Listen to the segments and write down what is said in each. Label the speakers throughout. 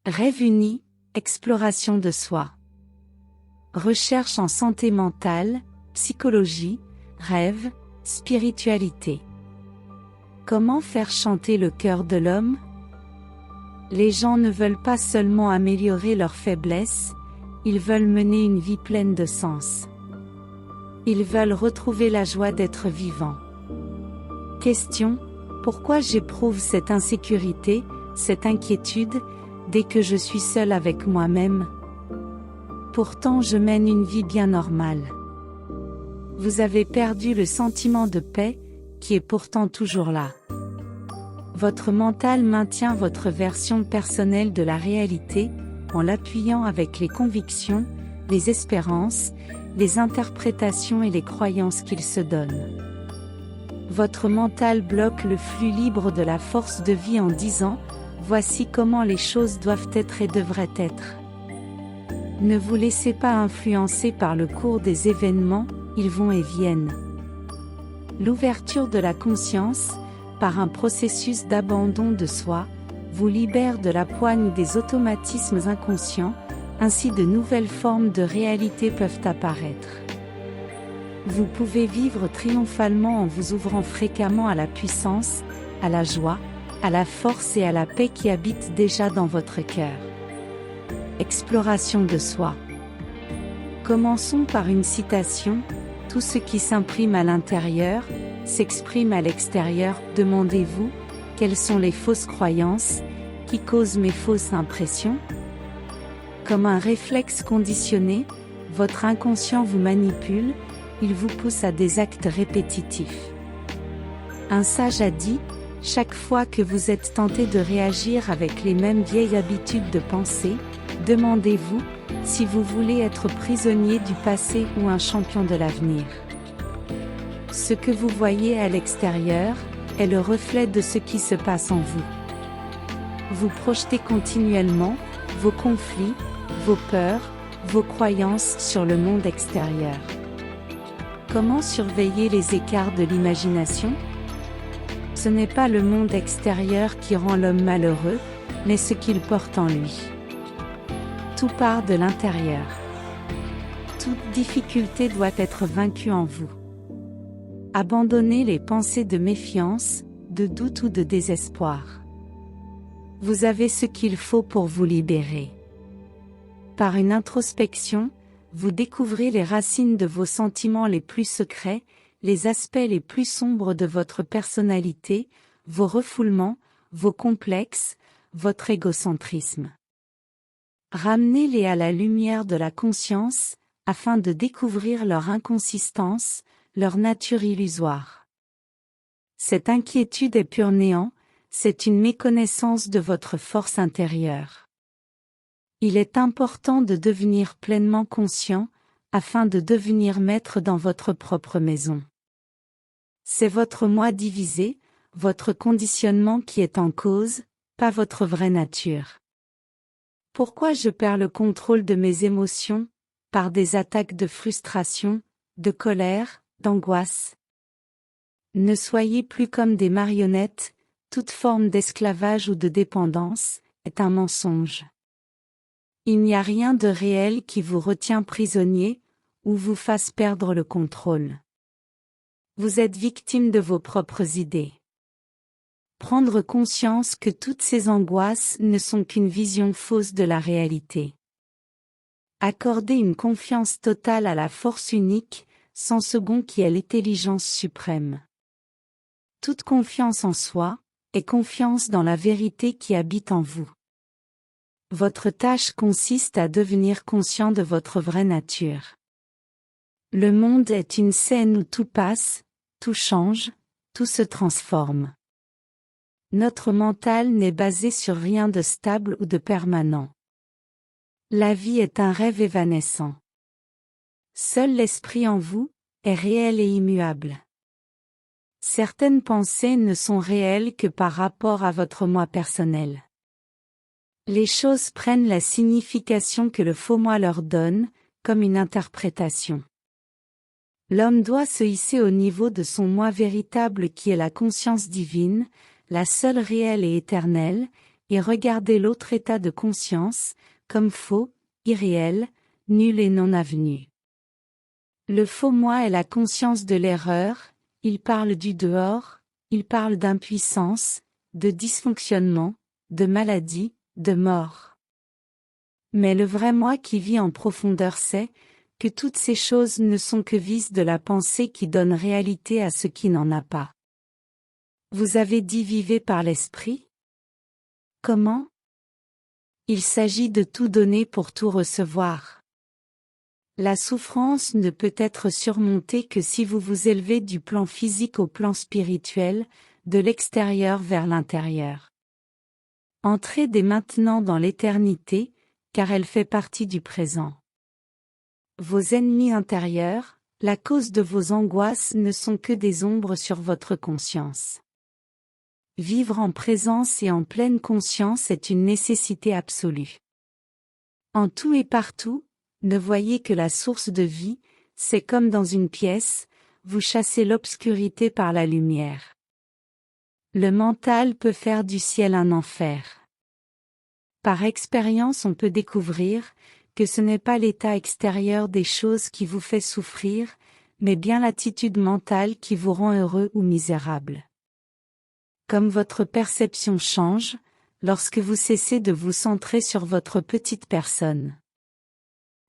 Speaker 1: Rêve uni, exploration de soi. Recherche en santé mentale, psychologie, rêve, spiritualité. Comment faire chanter le cœur de l'homme? Les gens ne veulent pas seulement améliorer leurs faiblesses, ils veulent mener une vie pleine de sens. Ils veulent retrouver la joie d'être vivants. Question: pourquoi j'éprouve cette insécurité, cette inquiétude, dès que je suis seul avec moi-même? Pourtant je mène une vie bien normale. Vous avez perdu le sentiment de paix, qui est pourtant toujours là. Votre mental maintient votre version personnelle de la réalité, en l'appuyant avec les convictions, les espérances, les interprétations et les croyances qu'il se donne. Votre mental bloque le flux libre de la force de vie en disant: voici comment les choses doivent être et devraient être. Ne vous laissez pas influencer par le cours des événements, ils vont et viennent. L'ouverture de la conscience, par un processus d'abandon de soi, vous libère de la poigne des automatismes inconscients, ainsi de nouvelles formes de réalité peuvent apparaître. Vous pouvez vivre triomphalement en vous ouvrant fréquemment à la puissance, à la joie, à la force et à la paix qui habitent déjà dans votre cœur. Exploration de soi. Commençons par une citation: tout ce qui s'imprime à l'intérieur, s'exprime à l'extérieur. Demandez-vous, quelles sont les fausses croyances, qui causent mes fausses impressions? Comme un réflexe conditionné, votre inconscient vous manipule, il vous pousse à des actes répétitifs. Un sage a dit: chaque fois que vous êtes tenté de réagir avec les mêmes vieilles habitudes de pensée, demandez-vous si vous voulez être prisonnier du passé ou un champion de l'avenir. Ce que vous voyez à l'extérieur est le reflet de ce qui se passe en vous. Vous projetez continuellement vos conflits, vos peurs, vos croyances sur le monde extérieur. Comment surveiller les écarts de l'imagination? Ce n'est pas le monde extérieur qui rend l'homme malheureux, mais ce qu'il porte en lui. Tout part de l'intérieur. Toute difficulté doit être vaincue en vous. Abandonnez les pensées de méfiance, de doute ou de désespoir. Vous avez ce qu'il faut pour vous libérer. Par une introspection, vous découvrez les racines de vos sentiments les plus secrets, les aspects les plus sombres de votre personnalité, vos refoulements, vos complexes, votre égocentrisme. Ramenez-les à la lumière de la conscience, afin de découvrir leur inconsistance, leur nature illusoire. Cette inquiétude est pur néant, c'est une méconnaissance de votre force intérieure. Il est important de devenir pleinement conscient, afin de devenir maître dans votre propre maison. C'est votre moi divisé, votre conditionnement qui est en cause, pas votre vraie nature. Pourquoi je perds le contrôle de mes émotions, par des attaques de frustration, de colère, d'angoisse? Ne soyez plus comme des marionnettes, toute forme d'esclavage ou de dépendance est un mensonge. Il n'y a rien de réel qui vous retient prisonnier, ou vous fasse perdre le contrôle. Vous êtes victime de vos propres idées. Prendre conscience que toutes ces angoisses ne sont qu'une vision fausse de la réalité. Accorder une confiance totale à la force unique, sans second qui est l'intelligence suprême. Toute confiance en soi, est confiance dans la vérité qui habite en vous. Votre tâche consiste à devenir conscient de votre vraie nature. Le monde est une scène où tout passe, tout change, tout se transforme. Notre mental n'est basé sur rien de stable ou de permanent. La vie est un rêve évanescent. Seul l'esprit en vous est réel et immuable. Certaines pensées ne sont réelles que par rapport à votre moi personnel. Les choses prennent la signification que le faux moi leur donne, comme une interprétation. L'homme doit se hisser au niveau de son moi véritable qui est la conscience divine, la seule réelle et éternelle, et regardez l'autre état de conscience, comme faux, irréel, nul et non avenu. Le faux moi est la conscience de l'erreur, il parle du dehors, il parle d'impuissance, de dysfonctionnement, de maladie, de mort. Mais le vrai moi qui vit en profondeur sait que toutes ces choses ne sont que vices de la pensée qui donnent réalité à ce qui n'en a pas. Vous avez dit vivez par l'esprit? Comment? Il s'agit de tout donner pour tout recevoir. La souffrance ne peut être surmontée que si vous vous élevez du plan physique au plan spirituel, de l'extérieur vers l'intérieur. Entrez dès maintenant dans l'éternité, car elle fait partie du présent. Vos ennemis intérieurs, la cause de vos angoisses ne sont que des ombres sur votre conscience. Vivre en présence et en pleine conscience est une nécessité absolue. En tout et partout, ne voyez que la source de vie, c'est comme dans une pièce, vous chassez l'obscurité par la lumière. Le mental peut faire du ciel un enfer. Par expérience on peut découvrir que ce n'est pas l'état extérieur des choses qui vous fait souffrir, mais bien l'attitude mentale qui vous rend heureux ou misérable. Comme votre perception change, lorsque vous cessez de vous centrer sur votre petite personne.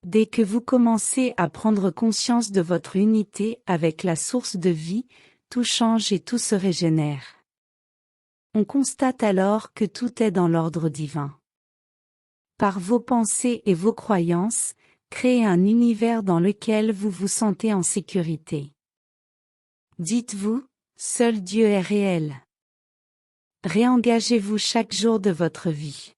Speaker 1: Dès que vous commencez à prendre conscience de votre unité avec la source de vie, tout change et tout se régénère. On constate alors que tout est dans l'ordre divin. Par vos pensées et vos croyances, créez un univers dans lequel vous vous sentez en sécurité. Dites-vous, seul Dieu est réel. Réengagez-vous chaque jour de votre vie.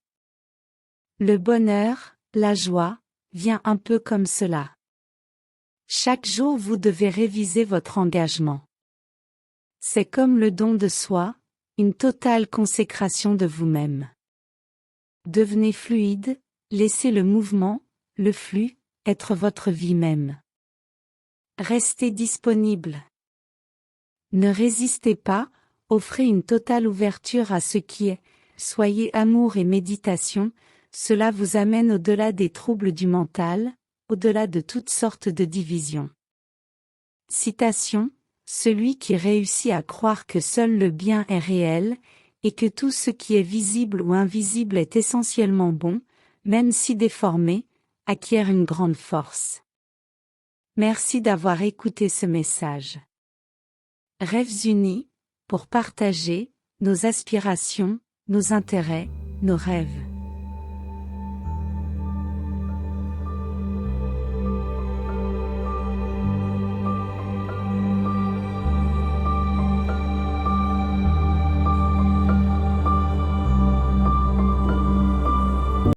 Speaker 1: Le bonheur, la joie, vient un peu comme cela. Chaque jour vous devez réviser votre engagement. C'est comme le don de soi, une totale consécration de vous-même. Devenez fluide, laissez le mouvement, le flux, être votre vie même. Restez disponible. Ne résistez pas, offrez une totale ouverture à ce qui est, soyez amour et méditation, cela vous amène au-delà des troubles du mental, au-delà de toutes sortes de divisions. Citation, celui qui réussit à croire que seul le bien est réel, et que tout ce qui est visible ou invisible est essentiellement bon, même si déformé, acquiert une grande force. Merci d'avoir écouté ce message. Rêves unis, pour partager nos aspirations, nos intérêts, nos rêves.